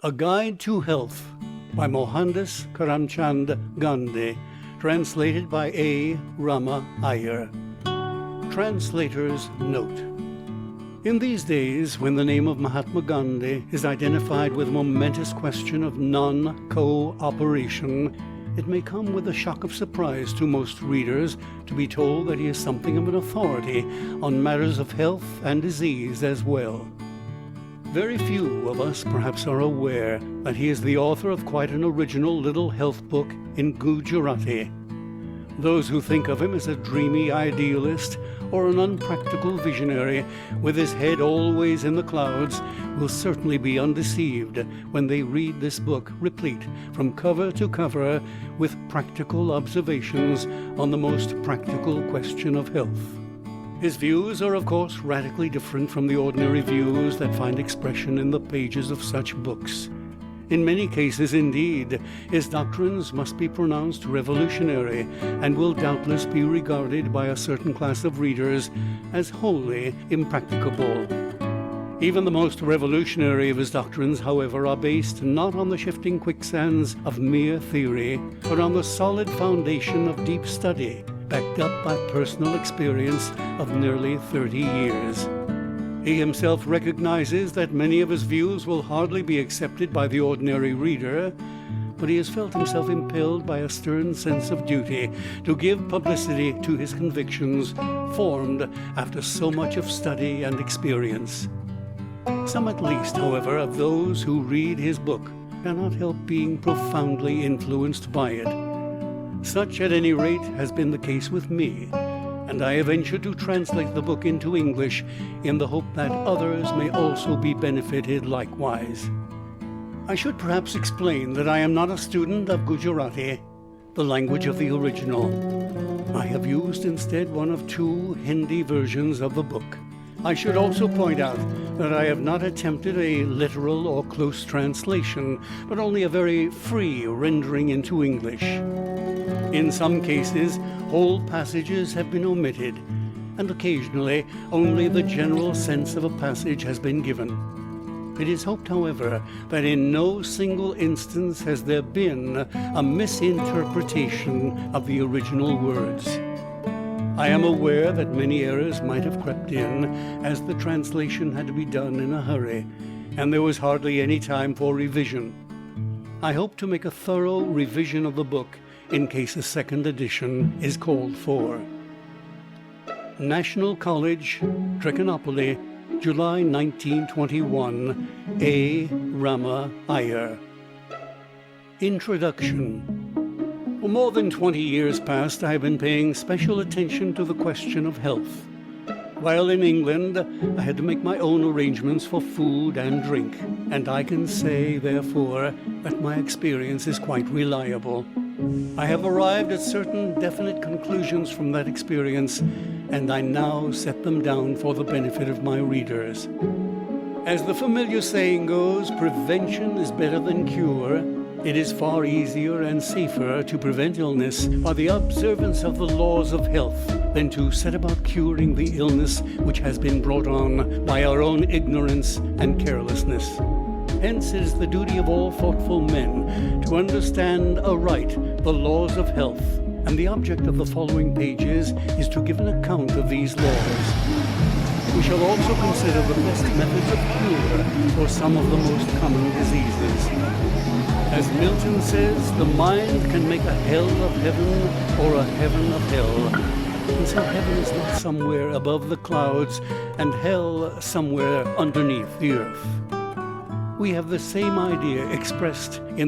A Guide to Health by Mohandas Karamchand Gandhi, translated by A. Rama Iyer. Translator's Note. In these days, when the name of Mahatma Gandhi is identified with a momentous question of non-cooperation, it may come with a shock of surprise to most readers to be told that he is something of an authority on matters of health and disease as well. Very few of us perhaps are aware that he is the author of quite an original little health book in Gujarati. Those who think of him as a dreamy idealist or an unpractical visionary with his head always in the clouds will certainly be undeceived when they read this book replete from cover to cover with practical observations on the most practical question of health. His views are, of course, radically different from the ordinary views that find expression in the pages of such books. In many cases, indeed, his doctrines must be pronounced revolutionary and will doubtless be regarded by a certain class of readers as wholly impracticable. Even the most revolutionary of his doctrines, however, are based not on the shifting quicksands of mere theory, but on the solid foundation of deep study, backed up by personal experience of nearly 30 years. He himself recognizes that many of his views will hardly be accepted by the ordinary reader, but he has felt himself impelled by a stern sense of duty to give publicity to his convictions, formed after so much of study and experience. Some at least, however, of those who read his book cannot help being profoundly influenced by it. Such, at any rate, has been the case with me, and I have ventured to translate the book into English in the hope that others may also be benefited likewise. I should perhaps explain that I am not a student of Gujarati, the language of the original. I have used instead one of two Hindi versions of the book. I should also point out that I have not attempted a literal or close translation, but only a very free rendering into English. In some cases, whole passages have been omitted, and occasionally only the general sense of a passage has been given. It is hoped, however, that in no single instance has there been a misinterpretation of the original words. I am aware that many errors might have crept in, as the translation had to be done in a hurry, and there was hardly any time for revision. I hope to make a thorough revision of the book in case a second edition is called for. National College, Trichinopoly, July 1921. A. Rama Iyer. Introduction. For more than 20 years past, I have been paying special attention to the question of health. While in England, I had to make my own arrangements for food and drink, and I can say, therefore, that my experience is quite reliable. I have arrived at certain definite conclusions from that experience, and I now set them down for the benefit of my readers. As the familiar saying goes, prevention is better than cure. It is far easier and safer to prevent illness by the observance of the laws of health than to set about curing the illness which has been brought on by our own ignorance and carelessness. Hence it is the duty of all thoughtful men to understand aright the laws of health, and the object of the following pages is to give an account of these laws. We shall also consider the best methods of cure for some of the most common diseases. As Milton says, the mind can make a hell of heaven or a heaven of hell. And so heaven is not somewhere above the clouds and hell somewhere underneath the earth. We have the same idea expressed in